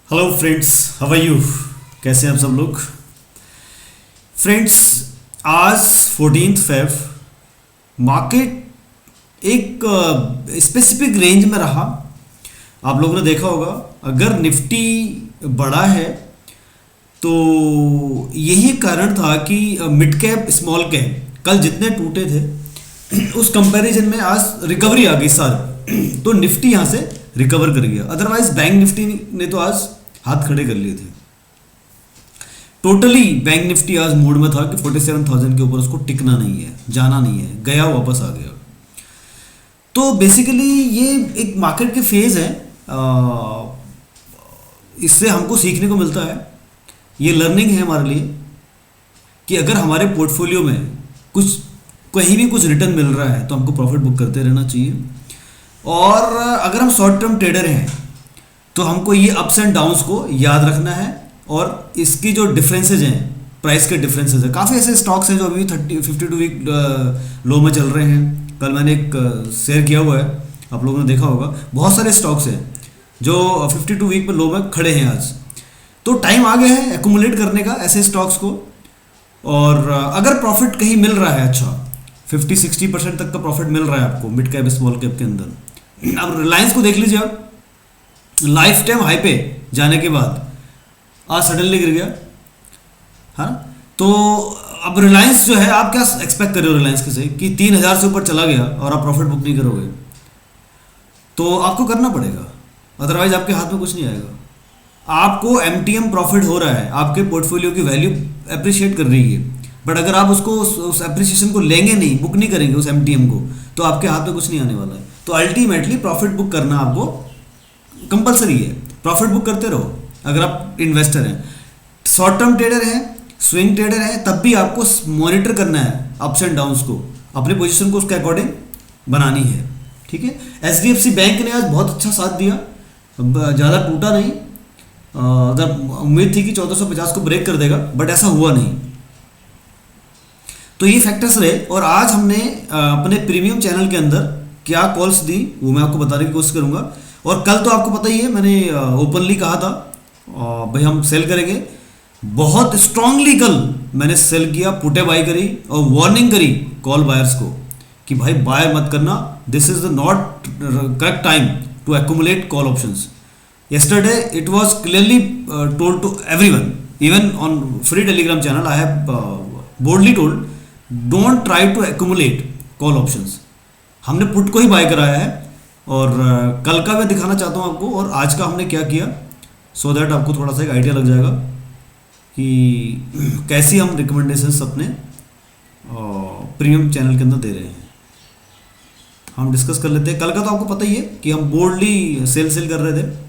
Hello friends, how are you? कैसे हैं आप सब लोग? फ्रेंड्स, आज 14 फेब मार्केट एक स्पेसिफिक रेंज में रहा। आप लोगों ने देखा होगा, अगर निफ्टी बढ़ा है तो यही कारण था कि मिड कैप स्मॉल कैप कल जितने टूटे थे उस कंपैरिजन में आज रिकवरी आ गई सारी। तो निफ्टी यहाँ से रिकवर कर गया, अदरवाइज बैंक निफ्टी ने तो आज हाथ खड़े कर लिए थे। टोटली बैंक निफ्टी आज मूड में था कि 47,000 के ऊपर उसको टिकना नहीं है, जाना नहीं है, गया वापस आ गया। तो बेसिकली ये एक मार्केट के फेज है। इससे हमको सीखने को मिलता है, ये लर्निंग है हमारे लिए कि अगर हमारे पोर्टफोलियो में कुछ कहीं भी कुछ रिटर्न मिल रहा है तो हमको प्रॉफिट बुक करते रहना चाहिए। और अगर हम शॉर्ट टर्म ट्रेडर हैं तो हमको ये अप्स एंड डाउन्स को याद रखना है, और इसकी जो डिफरेंसेज हैं, प्राइस के डिफरेंसेज हैं। काफ़ी ऐसे स्टॉक्स हैं जो अभी 52 वीक लो में चल रहे हैं। कल मैंने एक शेयर किया हुआ है, आप लोगों ने देखा होगा। बहुत सारे स्टॉक्स हैं जो 52 वीक में लो में खड़े हैं आज। तो टाइम आ गया है एक्यूमुलेट करने का ऐसे स्टॉक्स को। और अगर प्रॉफिट कहीं मिल रहा है, अच्छा 50-60% तक का प्रॉफिट मिल रहा है आपको मिड कैप स्मॉल कैप के अंदर। अब रिलायंस को देख लीजिए, आप लाइफ टाइम हाई पे जाने के बाद आज सडनली गिर गया, है ना। तो अब रिलायंस जो है, आप क्या एक्सपेक्ट कर रहे हो रिलायंस के से कि 3,000 से ऊपर चला गया और आप प्रॉफिट बुक नहीं करोगे? तो आपको करना पड़ेगा, अदरवाइज आपके हाथ में कुछ नहीं आएगा। आपको एमटीएम प्रॉफिट हो रहा है, आपके पोर्टफोलियो की वैल्यू अप्रिशिएट कर रही है, बट अगर आप उसको उस अप्रिसिएशन को लेंगे नहीं, बुक नहीं करेंगे उस एमटीएम को, तो आपके हाथ में कुछ नहीं आने वाला है। तो अल्टीमेटली प्रॉफिट बुक करना आपको कंपलसरी है। प्रॉफिट बुक करते रहो अगर आप इन्वेस्टर हैं। शॉर्ट टर्म ट्रेडर हैं, स्विंग ट्रेडर हैं, तब भी आपको मॉनिटर करना है अप्स एंड डाउन्स को, अपने पोजीशन को उसके अकॉर्डिंग बनानी है, ठीक है। एचडीएफसी बैंक ने आज बहुत अच्छा साथ दिया, ज़्यादा टूटा नहीं। अगर उम्मीद थी कि 1450 को ब्रेक कर देगा, बट ऐसा हुआ नहीं। तो ये फैक्टर्स रहे। और आज हमने अपने प्रीमियम चैनल के अंदर क्या कॉल्स दी वो मैं आपको बताने की कोशिश करूंगा। और कल तो आपको पता ही है, मैंने ओपनली कहा था भाई हम सेल करेंगे। बहुत स्ट्रांगली कल मैंने सेल किया, पुटे बाय करी और वार्निंग करी कॉल बायर्स को कि भाई बाय मत करना, this is the not correct time to accumulate call options. yesterday it was clearly told to everyone, even on free telegram channel I have boldly told don't try to accumulate call options। हमने put को ही bye कराया है। और कल का मैं दिखाना चाहता हूँ आपको, और आज का हमने क्या किया, सो दैट आपको थोड़ा सा एक आइडिया लग जाएगा कि कैसी हम रिकमेंडेशंस अपने प्रीमियम चैनल के अंदर दे रहे हैं। हम डिस्कस कर लेते हैं। कल का तो आपको पता ही है कि हम बोल्डली सेल कर रहे थे।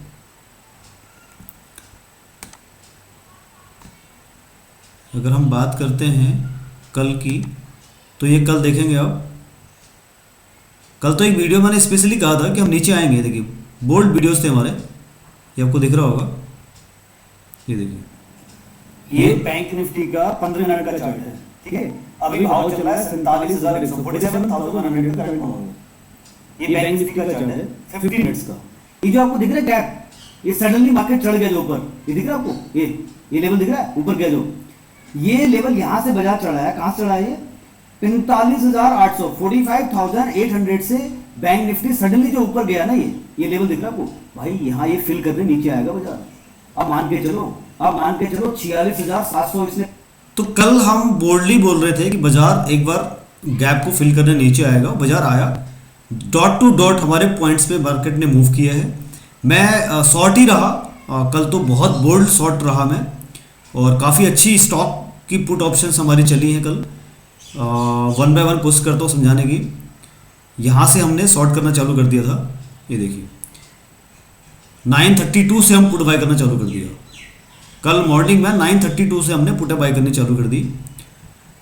अगर हम बात करते हैं कल की, तो ये कल देखेंगे आप। कल तो एक वीडियो मैंने स्पेशली कहा था कि हम नीचे आएंगे। देखिए बोल्ड वीडियोस थे हमारे, ये आपको दिख रहा होगा, ये देखिए। ये बैंक निफ्टी का 15 मिनट का चार्ट है, ठीक है। अभी भाव चला है 47,100 का। ये बैंक निफ्टी का चार्ट है 50 मिनट्स का। ये जो आपको दिख रहा है गैप, ये सडनली मार्केट चढ़ गया जो ऊपर, ये दिख रहा है आपको, ये लेवल दिख रहा है ऊपर गया जो, ये लेवल यहाँ से बाजार चढ़ा है। कहाँ से चढ़ा है? 45,800 45,800 से बैंक निफ्टी सडनली जो ऊपर गया ना, ये लेवल दिख रहा है आपको भाई, यहाँ ये फिल करने नीचे आएगा बाजार। अब मान के चलो 46,700 इसने। तो कल हम बोल्डली बोल रहे थे कि बाजार एक बार गैप को फिल करने नीचे आएगा। बाजार आया, डॉट टू डॉट हमारे पॉइंट्स पे मार्केट ने मूव किया है। मैं शॉर्ट ही रहा कल, तो बहुत बोल्ड शॉर्ट रहा मैं, और काफ़ी अच्छी स्टॉक की पुट ऑप्शंस हमारी चली हैं कल। वन बाय वन कोशिश करता हूँ समझाने की। यहाँ से हमने शॉर्ट करना चालू कर दिया था, ये देखिए 932 से हम पुट बाय करना चालू कर दिया। कल मॉर्निंग में 932 से हमने पुट बाय करनी चालू कर दी।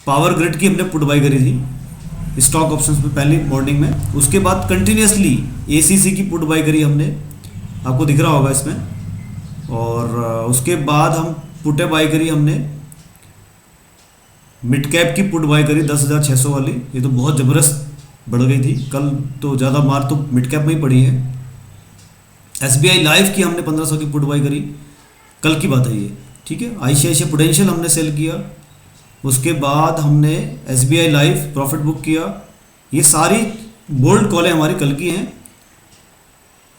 पावर ग्रिड की हमने पुट बाय करी थी स्टॉक ऑप्शंस में पहली मॉर्निंग में। उसके बाद कंटिन्यूसली एसीसी की पुट बाय करी हमने, आपको दिख रहा होगा इसमें। और उसके बाद हम पुटे बाय करी हमने मिड कैप की पुट बाय करी 10,600 वाली। ये तो बहुत ज़बरदस्त बढ़ गई थी कल, तो ज़्यादा मार तो मिड कैप में ही पड़ी है। एसबीआई लाइफ की हमने 1500 की पुट बाय करी। कल की बात है ये, ठीक है। ICICI प्रूडेंशियल हमने सेल किया, उसके बाद हमने SBI लाइफ प्रॉफिट बुक किया। ये सारी बोल्ड कॉलें हमारी कल की हैं।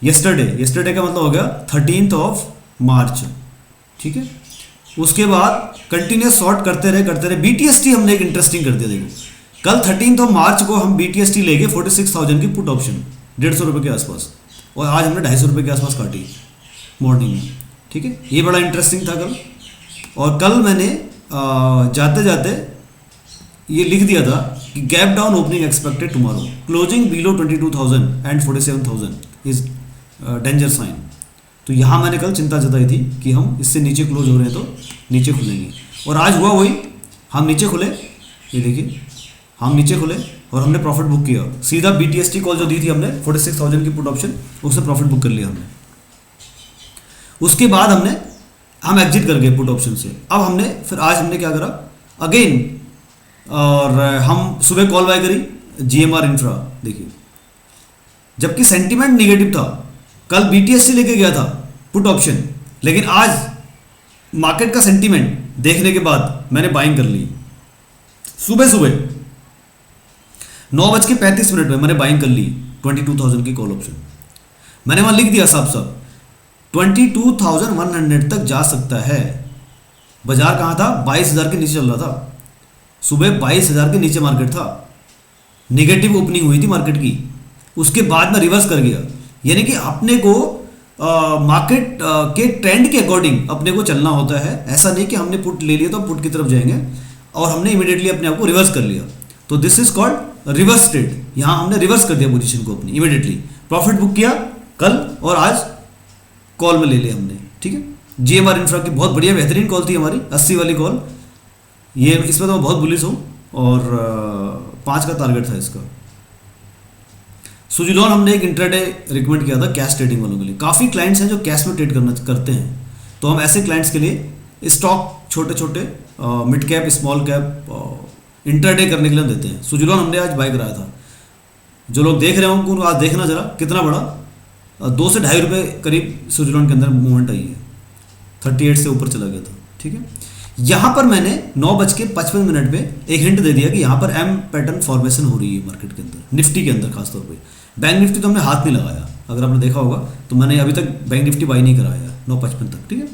यस्टरडे का मतलब हो गया 13 मार्च, ठीक है। उसके बाद कंटिन्यूस शॉर्ट करते रहे। BTST हमने एक इंटरेस्टिंग कर दिया। देखो कल 13 मार्च को हम BTST ले गए 46,000 की पुट ऑप्शन 150 रुपये के आसपास, और आज हमने 250 रुपये के आसपास काटी मॉर्निंग में, ठीक है। ये बड़ा इंटरेस्टिंग था कल। और कल मैंने जाते जाते ये लिख दिया था कि gap down opening expected tomorrow, closing below 22,000 and 47,000 is danger sign. तो यहाँ मैंने कल चिंता जताई थी कि हम इससे नीचे क्लोज हो रहे हैं तो नीचे खुलेंगे, और आज हुआ वही, हम नीचे खुले। ये देखिए हम नीचे खुले और हमने प्रॉफिट बुक किया। सीधा BTST कॉल जो दी थी हमने 46,000 की पुट ऑप्शन, उससे प्रॉफिट बुक कर लिया हमने। उसके बाद हम एग्जिट कर गए पुट ऑप्शन से। अब हमने फिर आज हमने क्या करा अगेन, और हम सुबह कॉल बाय करी GMR इंफ्रा। देखिए जबकि सेंटीमेंट निगेटिव था, कल BTST लेके गया था पुट ऑप्शन, लेकिन आज मार्केट का सेंटीमेंट देखने के बाद मैंने बाइंग कर ली। सुबह 9:35 में मैंने बाइंग कर ली 22,000 की कॉल ऑप्शन। मैंने वहां लिख दिया साफ 22,100 तक जा सकता है। बाजार कहाँ था? 22,000 के नीचे चल रहा था। सुबह 22,000 के नीचे मार्केट था, नेगेटिव ओपनिंग हुई थी मार्केट की। उसके बाद में रिवर्स कर गया, यानी कि अपने को मार्केट के ट्रेंड के अकॉर्डिंग अपने को चलना होता है। ऐसा नहीं कि हमने पुट ले लिया तो पुट की तरफ जाएंगे और हमने इमीडिएटली अपने आप को रिवर्स कर लिया। तो this is called reverse trade. यहाँ हमने रिवर्स कर दिया पोजीशन को अपनी, इमीडिएटली प्रॉफिट बुक किया कल और आज कॉल में ले लिया हमने, ठीक है। GMR इंफ्रा की बहुत बढ़िया बेहतरीन कॉल थी हमारी, 80 वाली कॉल। ये इसमें तो मैं बहुत बुलिश हूँ, और 5 का टारगेट था इसका। सुजिलोन हमने एक इंट्राडे रिकमेंड किया था कैश ट्रेडिंग वालों के लिए। काफ़ी क्लाइंट्स हैं जो कैश में ट्रेड करते हैं, तो हम ऐसे क्लाइंट्स के लिए स्टॉक छोटे mid cap small cap intraday करने के लिए देते हैं। सुजिलोन हमने आज बाय कराया था। जो लोग देख रहे होंगे उनको आज देखना जरा कितना बड़ा 2 से ढाई रुपये करीब सुजिलोन के अंदर मूवमेंट आई है, 38 से ऊपर चला गया था, ठीक है। यहाँ पर मैंने 9:55 पे एक हिंट दे दिया कि यहाँ पर M पैटर्न फॉर्मेशन हो रही है मार्केट के अंदर, निफ्टी के अंदर खासतौर पे। बैंक निफ्टी तो हमने हाथ नहीं लगाया, अगर आपने देखा होगा तो मैंने अभी तक बैंक निफ्टी बाई नहीं कराया 9:55 तक, ठीक है।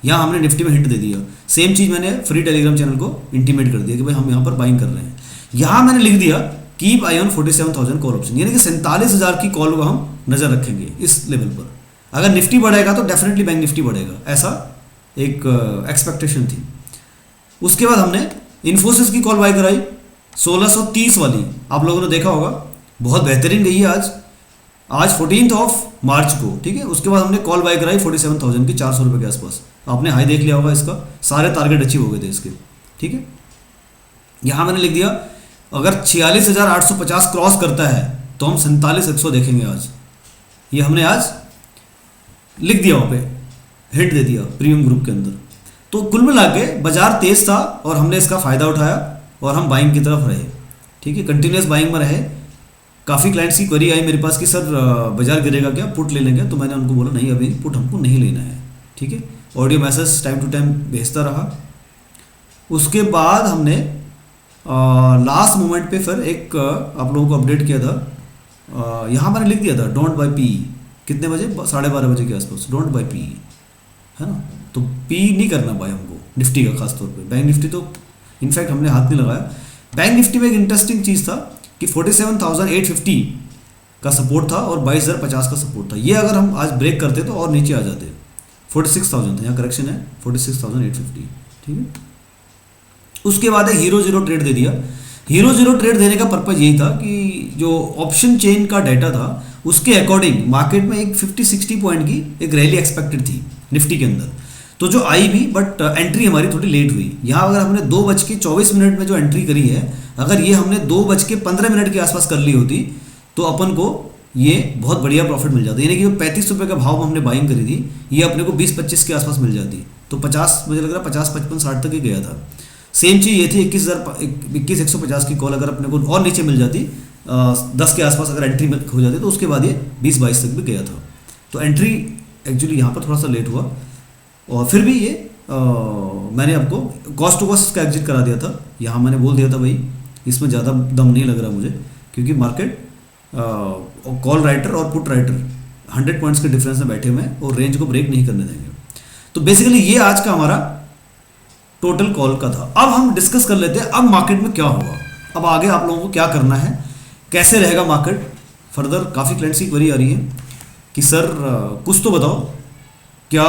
यहाँ हमने निफ्टी में हिंट दे दिया। सेम चीज़ मैंने फ्री टेलीग्राम चैनल को इंटीमेट कर दिया कि भाई हम यहाँ पर बाइंग कर रहे हैं। यहाँ मैंने लिख दिया keep I on 47,000 call option, यानी कि 47,000 की कॉल को हम नज़र रखेंगे इस लेवल पर। अगर निफ्टी बढ़ेगा तो डेफिनेटली बैंक निफ्टी बढ़ेगा, ऐसा एक एक्सपेक्टेशन थी। उसके बाद हमने इन्फोसिस की कॉल बाय कराई 1630 वाली, आप लोगों ने देखा होगा बहुत बेहतरीन गई है आज 14 मार्च को, ठीक है। उसके बाद हमने कॉल बाय कराई 47,000 की 400 रुपये के आसपास। आपने हाई देख लिया होगा इसका, सारे टारगेट अचीव हो गए थे इसके, ठीक है। यहाँ मैंने लिख दिया अगर 46,850 क्रॉस करता है तो हम 47,100 देखेंगे आज। ये हमने आज लिख दिया, वहाँ पे हिट दे दिया प्रीमियम ग्रुप के अंदर। तो कुल मिला के बाजार तेज था और हमने इसका फ़ायदा उठाया और हम बाइंग की तरफ रहे, ठीक है। कंटिन्यूस बाइंग में रहे। काफ़ी क्लाइंट्स की क्वेरी आई मेरे पास कि सर बाजार गिरेगा क्या, पुट ले लेंगे? तो मैंने उनको बोला नहीं, अभी पुट हमको नहीं लेना है, ठीक है। Audio message time to time भेजता रहा। उसके बाद हमने लास्ट मोमेंट पे फिर एक आप लोगों को अपडेट किया था। यहाँ मैंने लिख दिया था डोंट बाय पी, कितने बजे? 12:30 बजे के आसपास, डोंट बाय पी, है ना। तो पी नहीं करना बाय हमको निफ्टी का खासतौर पे। बैंक निफ्टी तो इनफैक्ट हमने हाथ नहीं लगाया। बैंक निफ्टी में एक इंटरेस्टिंग चीज़ था कि 47,850 का सपोर्ट था और 22,050 का सपोर्ट था। ये अगर हम आज ब्रेक करते तो और नीचे आ जाते। 46,000 था, यहाँ करेक्शन है 46,850, ठीक है। उसके बाद एक हीरो जीरो ट्रेड दे दिया। हीरो जीरो ट्रेड देने का पर्पज़ यही था कि जो ऑप्शन चेन का डाटा था उसके अकॉर्डिंग मार्केट में एक 50-60 पॉइंट की एक रैली एक्सपेक्टेड थी निफ्टी के अंदर, तो जो आई भी, बट एंट्री हमारी थोड़ी लेट हुई। यहाँ अगर हमने 2:24 में जो एंट्री करी है, अगर ये हमने 2:15 के आसपास कर ली होती तो अपन को ये बहुत बढ़िया प्रॉफिट मिल जाता। यानी कि 35 रुपये का भाव हमने बाइंग करी थी, ये अपने को 20-25 के आसपास मिल जाती। तो 50, मुझे लग रहा है 50, 55, 60 तक ही गया था। सेम चीज़ ये थी 21,150 की कॉल अगर अपने को और नीचे मिल जाती 10 के आसपास अगर एंट्री हो जाती तो उसके बाद ये 20-22 तक भी गया था। तो एंट्री एक्चुअली यहाँ पर थोड़ा सा लेट हुआ। और फिर भी ये मैंने आपको कॉस्ट टू कॉस्ट का एग्जिट करा दिया था। यहाँ मैंने बोल दिया था भाई इसमें ज़्यादा दम नहीं लग रहा मुझे, क्योंकि मार्केट कॉल राइटर और पुट राइटर 100 पॉइंट्स के डिफरेंस में बैठे हुए हैं और रेंज को ब्रेक नहीं करने देंगे। तो बेसिकली ये आज का हमारा टोटल कॉल का था। अब हम डिस्कस कर लेते हैं अब मार्केट में क्या होगा, अब आगे आप लोगों को क्या करना है, कैसे रहेगा मार्केट फर्दर। काफ़ी क्लाइंट्स की क्वेरी आ रही है कि सर कुछ तो बताओ, क्या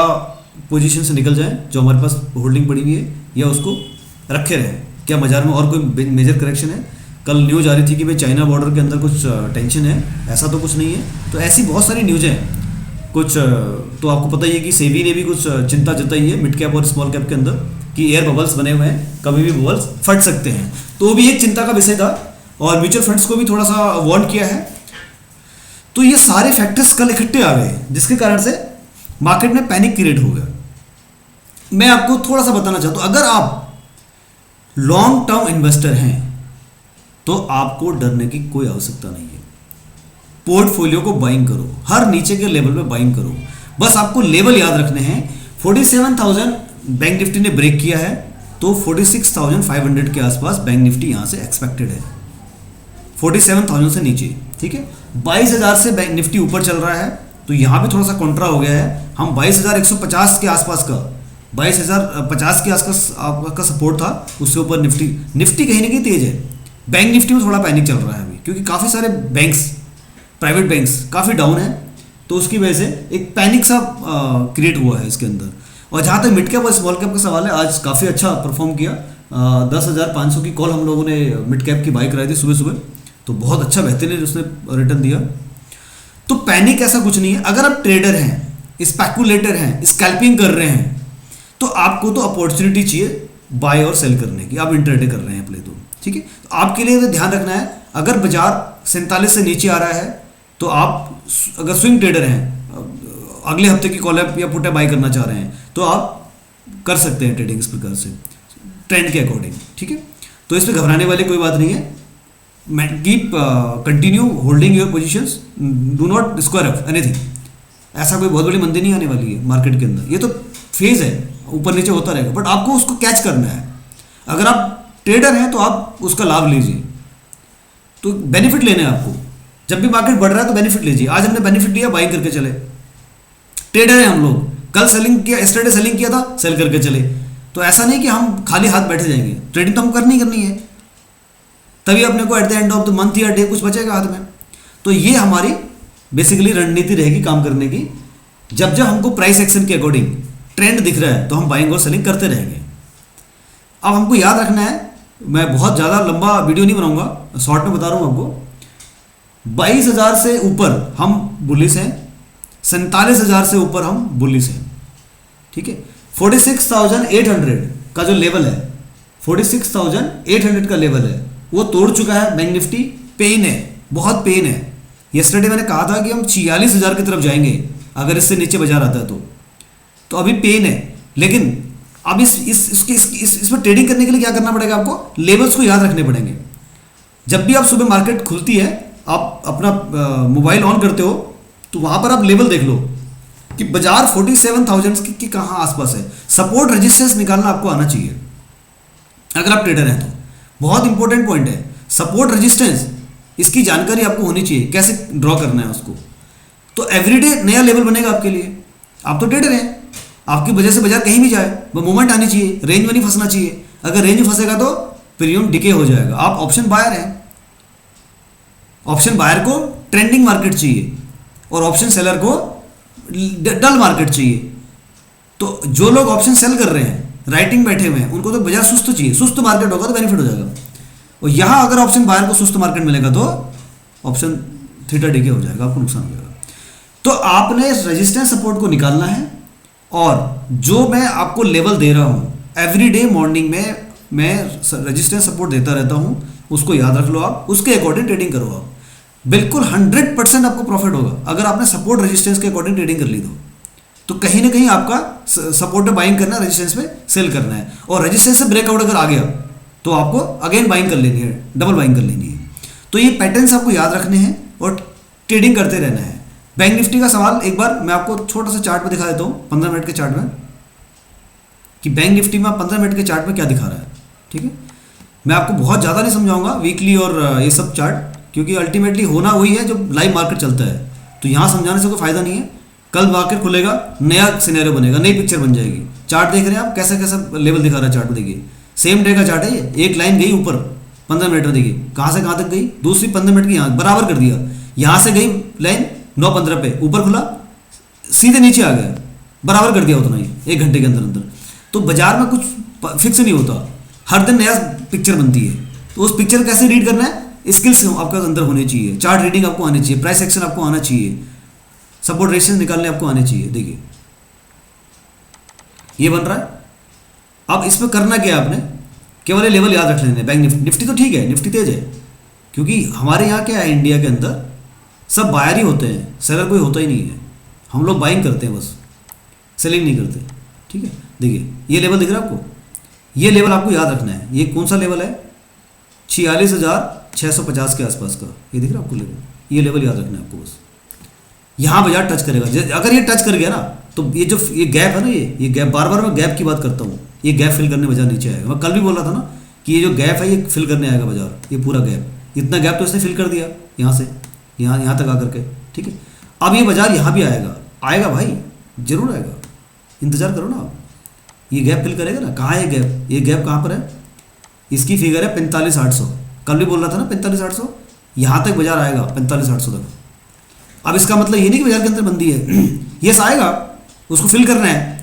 पोजीशन से निकल जाए जो हमारे पास होल्डिंग पड़ी हुई है, या उसको रखे रहें, क्या बाजार में और कोई मेजर करेक्शन है। कल न्यूज़ आ रही थी कि भाई चाइना बॉर्डर के अंदर कुछ टेंशन है, ऐसा तो कुछ नहीं है। तो ऐसी बहुत सारी न्यूज़ हैं कुछ। तो आपको पता ही है कि सेबी ने भी कुछ चिंता जताई है मिड कैप और स्मॉल कैप के अंदर कि एयर बबल्स बने हुए हैं, कभी भी बबल्स फट सकते हैं। तो वो भी एक चिंता का विषय था और म्यूचुअल फंड्स को भी थोड़ा सा वार्न किया है। तो ये सारे फैक्टर्स कल इकट्ठे आ गए जिसके कारण से मार्केट में पैनिक क्रिएट हो गया। मैं आपको थोड़ा सा बताना चाहता हूं, अगर आप लॉन्ग टर्म इन्वेस्टर हैं तो आपको डरने की कोई आवश्यकता नहीं है। पोर्टफोलियो को बाइंग करो, हर नीचे के लेवल पे बाइंग करो। बस आपको लेवल याद रखने हैं। 47,000 बैंक निफ्टी ने ब्रेक किया है, तो 46,500 के आसपास बैंक निफ्टी यहां से एक्सपेक्टेड है, 47,000 से नीचे। ठीक है, 22,000 से बैंक निफ्टी ऊपर चल रहा है, तो यहां भी थोड़ा सा कॉन्ट्रा हो गया है। हम 22,150 के आसपास का 22,050 के आसपास आपका सपोर्ट था, उससे ऊपर निफ्टी कहीं ना कहीं तेज है। बैंक निफ्टी में थोड़ा पैनिक चल रहा है अभी, क्योंकि काफ़ी सारे बैंक्स, प्राइवेट बैंक्स काफ़ी डाउन है, तो उसकी वजह से एक पैनिक सा क्रिएट हुआ है इसके अंदर। और जहाँ तक मिड कैप और स्मॉल कैप का सवाल है, आज काफ़ी अच्छा परफॉर्म किया। 10,500 की कॉल हम लोगों ने मिड कैप की बाई कराई थी सुबह सुबह, तो बहुत अच्छा बेहतरीन उसने रिटर्न दिया। तो पैनिक ऐसा कुछ नहीं है। अगर आप ट्रेडर हैं, स्पेकुलेटर हैं, स्कैल्पिंग कर रहे हैं, तो आपको तो अपॉर्चुनिटी चाहिए बाय और सेल करने की। आप इंट्राडे कर रहे हैं प्ले, तो ठीक है। तो आपके लिए तो ध्यान रखना है, अगर बाजार 47 से नीचे आ रहा है तो आप अगर स्विंग ट्रेडर हैं, अगले हफ्ते की कॉल या पुट बाय करना चाह रहे हैं, तो आप कर सकते हैं ट्रेडिंग इस प्रकार से ट्रेंड के अकॉर्डिंग। ठीक है, तो इस पर घबराने वाली कोई बात नहीं है। Keep continue holding your positions, do not square up anything. ऐसा कोई बहुत बड़ी मंदी नहीं आने वाली है मार्केट के अंदर, ये तो फेज है, ऊपर नीचे होता रहेगा, बट आपको उसको कैच करना है। अगर आप ट्रेडर हैं तो आप उसका लाभ लीजिए, तो बेनिफिट लेना है आपको। जब भी मार्केट बढ़ रहा है तो बेनिफिट लीजिए। आज हमने बेनिफिट लिया, बाइंग करके चले। ट्रेडर हैं हम लोग, कल सेलिंग किया, यस्टरडे सेलिंग किया था, सेल करके चले। तो ऐसा नहीं कि हम खाली हाथ बैठे जाएंगे, ट्रेडिंग तो हम करनी है, तभी अपने को at the end of the month या डे कुछ बचेगा हाथ में। तो ये हमारी बेसिकली रणनीति रहेगी काम करने की। जब जब हमको प्राइस एक्शन के अकॉर्डिंग ट्रेंड दिख रहा है तो हम बाइंग और सेलिंग करते रहेंगे। अब हमको याद रखना है, मैं बहुत ज़्यादा लंबा वीडियो नहीं बनाऊंगा, शॉर्ट में बता रहा हूँ आपको। 22,000 से ऊपर हम बुलिश हैं, 47,000 से ऊपर हम बुलिश हैं। ठीक है, 46,800 का जो लेवल है, 46,800 का लेवल है, वो तोड़ चुका है बैंक निफ्टी। पेन है, बहुत पेन है। यस्टरडे मैंने कहा था कि हम 46,000 की तरफ जाएंगे अगर इससे नीचे बाजार आता है तो अभी पेन है। लेकिन अब इसमें ट्रेडिंग करने के लिए क्या करना पड़ेगा आपको? लेवल्स को याद रखने पड़ेंगे। जब भी आप सुबह मार्केट खुलती है, आप अपना मोबाइल ऑन करते हो, तो वहां पर आप लेवल देख लो कि बाजार 47,000 की कहाँ आसपास है। सपोर्ट रेजिस्टेंस निकालना आपको आना चाहिए अगर आप ट्रेडर हैं तो। बहुत इंपॉर्टेंट पॉइंट है, सपोर्ट रेजिस्टेंस, इसकी जानकारी आपको होनी चाहिए, कैसे ड्रॉ करना है उसको। तो एवरीडे नया लेवल बनेगा आपके लिए। आप तो ट्रेडर हैं, आपकी वजह से बाजार कहीं भी जाए, वो मूवमेंट आनी चाहिए, रेंज में नहीं फंसना चाहिए। अगर रेंज में फंसेगा तो प्रीमियम डिके हो जाएगा। आप ऑप्शन बायर हैं, ऑप्शन बायर को ट्रेंडिंग मार्केट चाहिए और ऑप्शन सेलर को डल मार्केट चाहिए। तो जो लोग ऑप्शन सेल कर रहे हैं, राइटिंग बैठे हुए हैं, उनको तो बाजार सुस्त चाहिए। सुस्त मार्केट होगा तो बेनिफिट हो जाएगा। और यहाँ अगर ऑप्शन बायर को सुस्त मार्केट मिलेगा तो ऑप्शन थीटा डिके हो जाएगा, आपको नुकसान हो जाएगा। तो आपने रेजिस्टेंस सपोर्ट को निकालना है, और जो मैं आपको लेवल दे रहा हूँ एवरीडे मॉर्निंग में, मैं रेजिस्टेंस सपोर्ट देता रहता हूँ, उसको याद रख लो आप, उसके अकॉर्डिंग ट्रेडिंग करो आप। बिल्कुल 100% आपको प्रॉफिट होगा अगर आपने सपोर्ट रेजिस्टेंस के अकॉर्डिंग ट्रेडिंग कर ली तो कहीं ना कहीं आपका सपोर्ट पे बाइंग करना है, रेजिस्टेंस पे सेल करना है। और रेजिस्टेंस से ब्रेकआउट अगर आ गया तो आपको अगेन बाइंग कर लेनी है, डबल बाइंग कर लेनी है। तो ये पैटर्न्स आपको याद रखने हैं और ट्रेडिंग करते रहना है। बैंक निफ्टी का सवाल एक बार मैं आपको छोटा सा चार्ट पे दिखा देता हूँ, 15 मिनट के चार्ट में। कि बैंक निफ्टी में 15 मिनट के चार्ट में क्या दिखा रहा है। ठीक है, मैं आपको बहुत ज़्यादा नहीं समझाऊंगा वीकली और ये सब चार्ट, क्योंकि अल्टीमेटली होना वही है जो लाइव मार्केट चलता है, तो यहाँ समझाने से कोई फ़ायदा नहीं है। कल मार्केट खुलेगा, नया सिनेरियो बनेगा, नई पिक्चर बन जाएगी। चार्ट देख रहे हैं आप, कैसा कैसा लेवल दिखा रहा है चार्ट में, देखिए सेम डे का चार्ट है ये। एक लाइन गई ऊपर 15 मिनट में, देखिए कहाँ से कहाँ तक गई, दूसरी 15 मिनट की यहाँ बराबर कर दिया, यहाँ से गई लाइन 9:15 पे, ऊपर खुला सीधे नीचे आ गया, बराबर कर दिया उतना ही 1 घंटे के अंदर अंदर। तो बाजार में कुछ फिक्स नहीं होता, हर दिन नया पिक्चर बनती है। तो उस पिक्चर कैसे रीड करना है, स्किल्स आपके अंदर होनी चाहिए, चार्ट रीडिंग आपको आनी चाहिए, प्राइस एक्शन आपको आना चाहिए, सपोर्ट रेशियो निकालने आपको आने चाहिए। देखिए ये बन रहा है। अब इसमें करना क्या है, आपने केवल ये लेवल याद रख लेने। बैंक निफ्टी तो ठीक है, निफ्टी तेज है, क्योंकि हमारे यहाँ क्या है, इंडिया के अंदर सब बायर ही होते हैं, सेलर कोई होता ही नहीं है। हम लोग बाइंग करते हैं बस, सेलिंग नहीं करते। ठीक है, देखिए ये लेवल दिख रहा है आपको, ये लेवल आपको याद रखना है। ये कौन सा लेवल है, 46,650 के आसपास का, ये दिख रहा है आपको लेवल। ये लेवल याद रखना है आपको बस। यहाँ बाजार टच करेगा, अगर ये टच कर गया ना, तो ये जो ये गैप है ना, ये गैप, बार बार मैं गैप की बात करता हूँ, ये गैप फिल करने बाजार नीचे आएगा। मैं कल भी बोल रहा था ना कि ये जो गैप है ये फिल करने आएगा बाजार, ये पूरा गैप, इतना गैप तो इसने फिल कर दिया यहाँ से यहाँ तक आकर के। ठीक है, अब ये बाजार यहाँ भी आएगा भाई, जरूर आएगा, इंतजार करो ना आप। ये गैप फिल करेगा ना, कहाँ है ये गैप कहाँ पर है, इसकी फिगर है 45,800। कल भी बोल रहा था ना 45,800, यहाँ तक बाजार आएगा 45,800 तक। अब इसका मतलब ये नहीं कि बाजार के अंदर मंदी है, यस आएगा, उसको फिल करना है।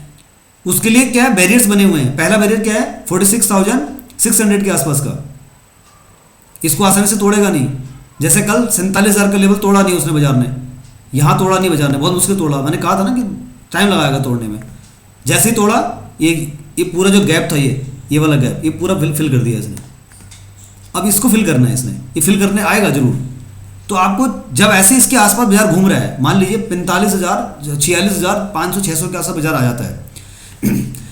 उसके लिए क्या है, बैरियर्स बने हुए हैं। पहला बैरियर क्या है, 46,600 के आसपास का, इसको आसानी से तोड़ेगा नहीं। जैसे कल 47,000 का लेवल तोड़ा नहीं उसने बाजार ने, यहाँ तोड़ा नहीं बाजार ने, बहुत मुश्किल तोड़ा। मैंने कहा था ना कि टाइम लगाएगा तोड़ने में। जैसे ही तोड़ा, ये पूरा जो गैप था, ये वाला गैप, ये पूरा फिल कर दिया इसने। अब इसको फिल करना है इसने, ये फिल करने आएगा जरूर। तो आपको जब ऐसे इसके आसपास बाजार घूम रहा है, मान लीजिए 45,000, 46,500, 600 के आसपास बाजार आ जाता है,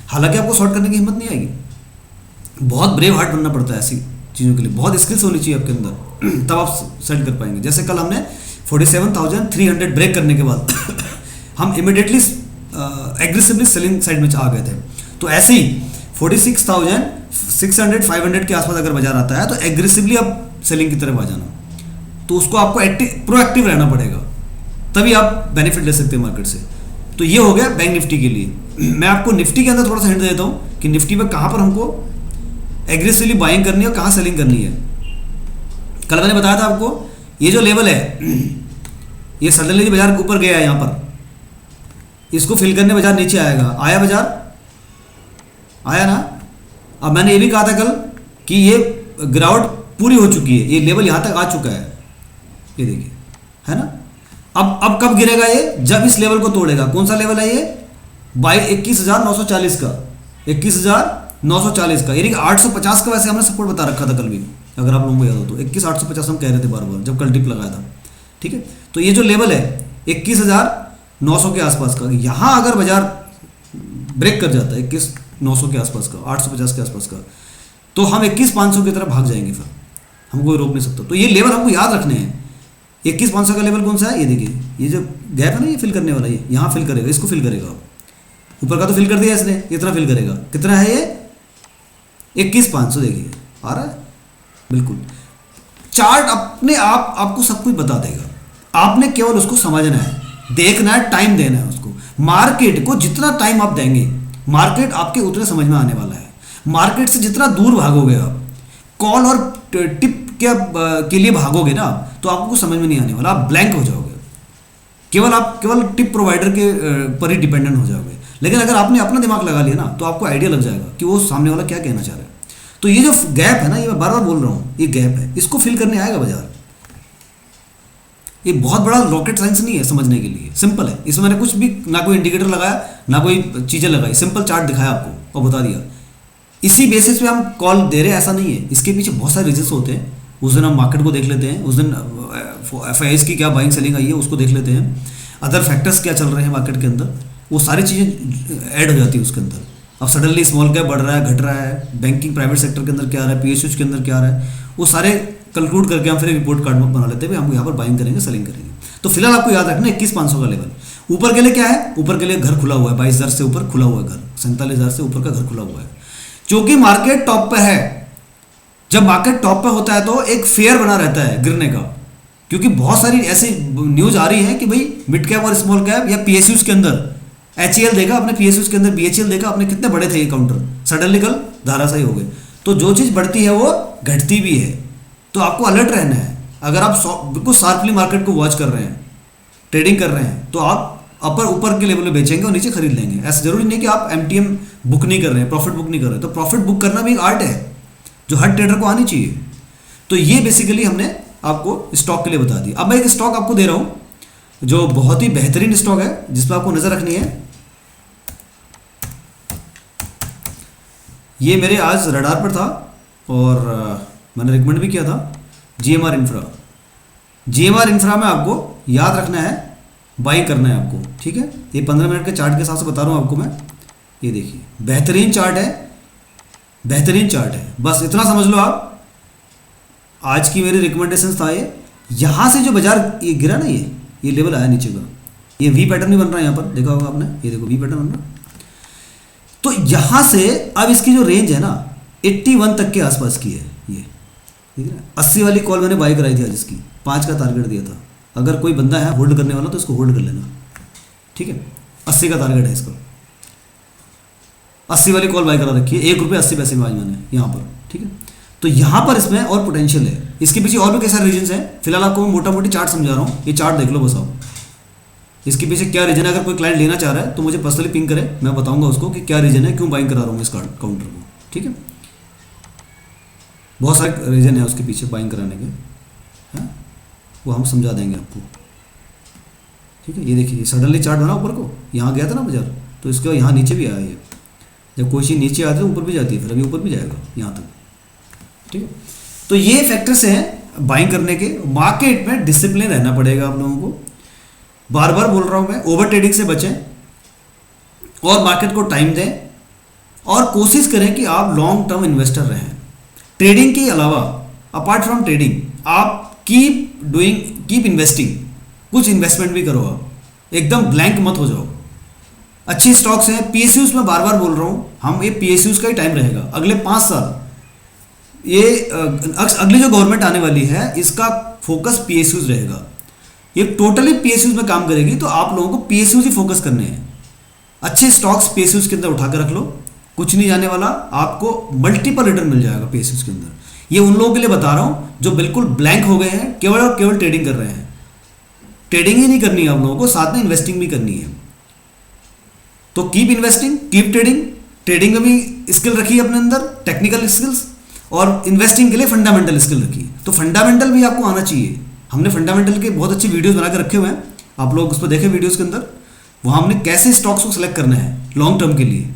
हालांकि आपको शॉर्ट करने की हिम्मत नहीं आएगी, बहुत ब्रेव हार्ट बनना पड़ता है ऐसी चीज़ों के लिए, बहुत स्किल्स होनी चाहिए आपके अंदर, तब आप सेट कर पाएंगे। जैसे कल हमने 47,300 ब्रेक करने के बाद हम इमिडिएटली एग्रेसिवली सेलिंग साइड में आ गए थे। तो ऐसे ही 46,600, 500 के आसपास अगर बाजार आता है तो एग्रेसिवली आप सेलिंग की तरफ आ जाना। तो उसको आपको प्रोएक्टिव रहना पड़ेगा, तभी आप बेनिफिट ले सकते हैं मार्केट से। तो ये हो गया बैंक निफ्टी के लिए। मैं आपको निफ्टी के अंदर थोड़ा सा हिंट देता हूँ कि निफ्टी में कहाँ पर हमको एग्रेसिवली बाइंग करनी है और कहाँ सेलिंग करनी है। कल मैंने बताया था आपको, ये जो लेवल है, ये सडनली बाजार के ऊपर गया है, यहाँ पर इसको फिल करने बाजार नीचे आएगा। आया बाजार, आया ना। अब मैंने ये भी कहा था कल कि ये गिरावट पूरी हो चुकी है, ये लेवल यहाँ तक आ चुका है, ये देखिए, है ना। अब कब गिरेगा ये, जब इस लेवल को तोड़ेगा। कौन सा लेवल है ये, 21,940 का, 21,940 का, यानी कि 850 का वैसे हमने सपोर्ट बता रखा था कल भी, अगर आप लोगों को याद हो तो 21,850 हम कह रहे थे बार बार जब कल टिप लगाया था। ठीक है, तो ये जो लेवल है 21,900 के आसपास का, यहाँ अगर बाजार ब्रेक कर जाता है 21,900 के आसपास का, 850 के आसपास का, तो हम 21,500 की तरफ भाग जाएंगे, फिर हमको कोई रोक नहीं सकता। तो ये लेवल हमको याद रखने हैं। 21,500 का लेवल कौन सा है, ये देखिए, ये जो गैप है ना, ये फिल करने वाला, ये यहाँ फिल करेगा, इसको फिल करेगा। ऊपर का तो फिल कर दिया इसने, इतना फिल करेगा। कितना है ये, 21,500, देखिए आ रहा है बिल्कुल। चार्ट अपने आप आपको सब कुछ बता देगा, आपने केवल उसको समझना है, देखना है, टाइम देना है उसको। मार्केट को जितना टाइम आप देंगे, मार्केट आपके उतने समझ में आने वाला है। मार्केट से जितना दूर भागोगे आप, कॉल और टिप के लिए भागोगे ना, तो आपको कुछ समझ में नहीं आने वाला, आप ब्लैंक हो जाओगे। केवल टिप प्रोवाइडर के पर ही डिपेंडेंट हो जाओगे। लेकिन अगर आपने अपना दिमाग लगा लिया ना, तो आपको आइडिया लग जाएगा कि वो सामने वाला क्या कहना चाह रहा है। तो ये जो गैप है ना, ये मैं बार बार बोल रहा हूँ, ये गैप है, इसको फिल करने आएगा बाजार। ये बहुत बड़ा रॉकेट साइंस नहीं है समझने के लिए, सिंपल है। इसमें मैंने कुछ भी ना कोई इंडिकेटर लगाया, ना कोई चीज़ें लगाई, सिंपल चार्ट दिखाया आपको और बता दिया। इसी बेसिस पे हम कॉल दे रहे हैं ऐसा नहीं है, इसके पीछे बहुत सारे रीजंस होते हैं। उस दिन हम मार्केट को देख लेते हैं, उस दिन FIIs की क्या बाइंग सेलिंग आई है उसको देख लेते हैं, अदर फैक्टर्स क्या चल रहे हैं मार्केट के अंदर, वो सारी चीज़ें ऐड हो जाती है उसके अंदर। अब सडनली स्मॉल कैप बढ़ रहा है, घट रहा है, बैंकिंग प्राइवेट सेक्टर के अंदर क्या आ रहा है, PSUs के अंदर क्या आ रहा है, वो सारे कंक्लूड करके हम फिर एक रिपोर्ट कार्ड बना लेते हैं, हम यहाँ पर बाइंग करेंगे, सेलिंग करेंगे। तो फिलहाल आपको याद रखना 21,500 का लेवल। ऊपर के लिए क्या है, ऊपर के लिए घर खुला हुआ है, 22,000 से ऊपर खुला हुआ है घर। 47,000 से ऊपर का घर खुला हुआ है, क्योंकि मार्केट टॉप पे है। जब मार्केट टॉप पे होता है तो एक फेयर बना रहता है गिरने का, क्योंकि बहुत सारी ऐसी न्यूज आ रही है कि भाई मिड कैप और स्मॉल कैप या पीएसयूज के अंदर, एचईएल देखा अपने पीएसयूज के अंदर, बीएचईएल देखा अपने कितने बड़े थे ये काउंटर, सडनली कल धाराशायी हो गए। तो जो चीज़ बढ़ती है वो घटती भी है, तो आपको अलर्ट रहना है। अगर आप बिल्कुल शार्पली मार्केट को वॉच कर रहे हैं, ट्रेडिंग कर रहे हैं, तो आप ऊपर के लेवल में बेचेंगे और नीचे खरीद लेंगे। ऐसा जरूरी नहीं कि आप एमटीएम बुक नहीं कर रहे हैं, प्रॉफिट बुक नहीं कर रहे हैं। तो प्रॉफिट बुक करना भी एक आर्ट है जो हर ट्रेडर को आनी चाहिए। तो ये बेसिकली हमने आपको स्टॉक के लिए बता दिया। अब मैं एक स्टॉक आपको दे रहा हूं जो बहुत ही बेहतरीन स्टॉक है, जिस पर आपको नजर रखनी है। ये मेरे आज रडार पर था और मैंने रिकमेंड भी किया था, जीएमआर इंफ्रा। जीएमआर इंफ्रा में आपको याद रखना है, बाइंग करना है आपको, ठीक है। ये 15 मिनट के चार्ट के हिसाब से बता रहा हूँ आपको मैं। ये देखिए बेहतरीन चार्ट है, बेहतरीन चार्ट है, बस इतना समझ लो आप। आज की मेरी रिकमेंडेशन था ये, यहाँ से जो बाजार ये गिरा ना, ये लेवल आया नीचे का, ये वी पैटर्न भी बन रहा है यहाँ पर, देखा होगा आपने, ये देखो वी पैटर्न बन रहा है। तो यहाँ से अब इसकी जो रेंज है ना 81 तक के आसपास की है, ये ठीक है। 80 वाली कॉल मैंने बाई कराई थी आज, इसकी 5 का टारगेट दिया था। अगर कोई बंदा है होल्ड करने वाला तो इसको होल्ड कर लेना, ठीक है। 80 का टारगेट है इसका, 80 वाली कॉल बाई करा रखी है, ₹1.80 में आज मैंने यहाँ पर, ठीक है। तो यहाँ पर इसमें और पोटेंशियल है, इसके पीछे और भी कई सारे रीजन हैं। फिलहाल आपको मैं मोटा मोटी चार्ट समझा रहा हूँ, ये चार्ट देख लो बस आप, इसके पीछे क्या रीजन है। अगर कोई क्लाइंट लेना चाह रहा है तो मुझे पर्सनली पिंग करे, मैं बताऊंगा उसको कि क्या रीजन है, क्यों बाइंग करा रहा हूँ इस काउंटर को, ठीक है। बहुत सारे रीजन है उसके पीछे बाइंग कराने के, हैं वो हम समझा देंगे आपको, ठीक है। ये देखिए सडनली चार्ट बना ऊपर को, यहाँ गया था ना बाजार, तो इसका यहाँ नीचे भी आया ये। जब कोई चीज़ नीचे आती है ऊपर भी जाती है, फिर अभी ऊपर भी जाएगा यहाँ तक, ठीक है। तो ये फैक्टर्स हैं बाइंग करने के। मार्केट में डिसिप्लिन रहना पड़ेगा आप लोगों को, बार बार बोल रहा हूँ मैं, ओवर ट्रेडिंग से बचें और मार्केट को टाइम दें और कोशिश करें कि आप लॉन्ग टर्म इन्वेस्टर रहें। ट्रेडिंग के अलावा, अपार्ट फ्रॉम ट्रेडिंग, आप कीप इन्वेस्टिंग, कुछ इन्वेस्टमेंट भी करो, आप एकदम ब्लैंक मत हो जाओ। अच्छे स्टॉक्स हैं, पीएसयूज में बार बार बोल रहा हूँ, हम ये पीएसयूज का ही टाइम रहेगा अगले 5 साल। ये अगली जो गवर्नमेंट आने वाली है इसका फोकस पीएसयूज रहेगा, ये टोटली पीएसयूज में काम करेगी। तो आप लोगों को पीएसयूज ही फोकस करने हैं। अच्छे स्टॉक्स पीएसयूज के अंदर उठा कर रख लो, कुछ नहीं जाने वाला, आपको मल्टीपल रिटर्न मिल जाएगा पीएसयूज के अंदर। ये उन लोगों के लिए बता रहा हूँ जो बिल्कुल ब्लैंक हो गए हैं, केवल और केवल ट्रेडिंग कर रहे हैं। ट्रेडिंग ही नहीं करनी है आप लोगों को, साथ में इन्वेस्टिंग भी करनी है। तो keep investing, keep trading. Trading में भी स्किल रखिए अपने अंदर, टेक्निकल स्किल्स, और इन्वेस्टिंग के लिए फंडामेंटल स्किल रखिए। तो फंडामेंटल भी आपको आना चाहिए। हमने फंडामेंटल के बहुत अच्छे वीडियोस बना के रखे हुए हैं, आप लोग उस पर देखें वीडियोस के अंदर। वहाँ हमने कैसे स्टॉक्स को सिलेक्ट करना है लॉन्ग टर्म के लिए,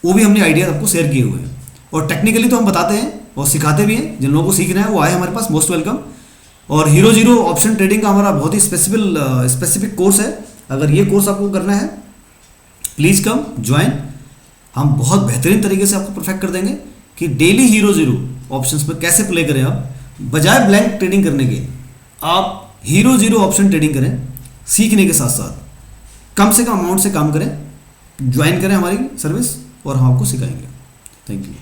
वो भी हमने आइडिया आपको शेयर किए हुए हैं। और टेक्निकली तो हम बताते हैं और सिखाते भी हैं, जिन लोगों को सीखना है वो आए हमारे पास, मोस्ट वेलकम। और हीरो जीरो ऑप्शन ट्रेडिंग का हमारा बहुत ही स्पेसिफिक कोर्स है। अगर ये कोर्स आपको करना है प्लीज़ कम ज्वाइन, हम बहुत बेहतरीन तरीके से आपको परफेक्ट कर देंगे कि डेली हीरो जीरो ऑप्शंस पर कैसे प्ले करें आप, बजाय ब्लैंक ट्रेडिंग करने के आप हीरो जीरो ऑप्शन ट्रेडिंग करें। सीखने के साथ साथ कम से कम अमाउंट से काम करें, ज्वाइन करें हमारी सर्विस और हम आपको सिखाएंगे। Thank you.